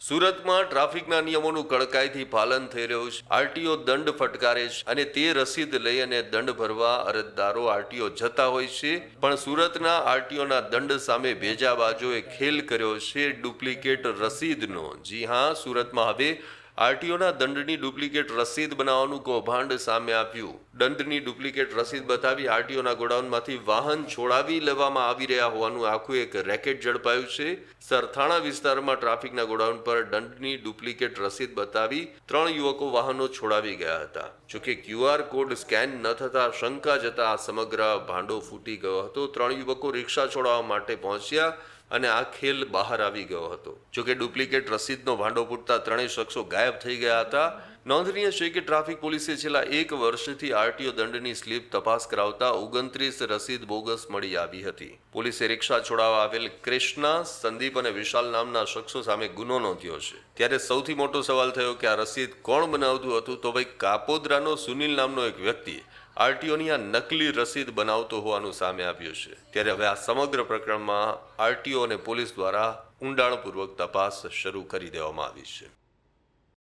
સુરતમાં ટ્રાફિકના નિયમોનું કડકાઈથી પાલન થઈ રહ્યું છે। આરટીઓ દંડ ફટકારે છે અને તે રસીદ લઈ અને દંડ ભરવા અરજદારો આરટીઓ જતા હોય છે, પણ સુરતના આરટીઓના દંડ સામે ભેજાબાજોએ ખેલ કર્યો છે ડુપ્લિકેટ રસીદનો। જી હા, સુરતમાં હવે આરટીઓના દંડની ડુપ્લિકેટ રસીદ બનાવવાનું કૌભાંડ સામે આવ્યું। દંડની ડુપ્લિકેટ રસીદ બતાવી આરટીઓના ગોડાઉનમાંથી વાહન છોડાવી લેવામાં આવી રહ્યા હોવાનું આખું એક રેકેટ ઝડપાયું છે। સરથાણા વિસ્તારમાં ટ્રાફિકના ગોડાઉન પર દંડની ડુપ્લિકેટ રસીદ બતાવી 3 યુવકો વાહનો છોડાવી ગયા હતા। જોકે ક્યુઆર કોડ સ્કેન ન થતા શંકા જતા આ સમગ્ર ભાંડો ફૂટી ગયો હતો। 3 યુવકો રિક્ષા છોડાવવા માટે પહોંચ્યા અને આ ખેલ બહાર આવી ગયો હતો। જોકે ડુપ્લિકેટ રસીદનો ભાંડો ફૂટતા 3 શખ્સો ગાયબ થઈ ગયા હતા। નોંધનીય છે કે ટ્રાફિક પોલીસે છેલ્લા 1 વર્ષથી આરટીઓ દંડની સ્લીપ તપાસ કરાવતા 29 રસીદ બોગસ મળી આવી હતી। પોલીસે રિક્ષા છોડાવવા આવેલ કૃષ્ણા, સંદીપ અને વિશાલ નામના શખ્સો સામે ગુનો નોંધ્યો છે। ત્યારે સૌથી મોટો સવાલ થયો કે આ રસીદ કોણ બનાવતું હતું? તો ભાઈ કાપોદ્રાનો સુનિલ નામનો એક વ્યક્તિ આરટીઓની આ નકલી રસીદ બનાવતો હોવાનું સામે આવ્યું છે। ત્યારે હવે આ સમગ્ર પ્રકરણમાં આરટીઓ અને પોલીસ દ્વારા ઊંડાણપૂર્વક તપાસ શરૂ કરી દેવામાં આવી છે।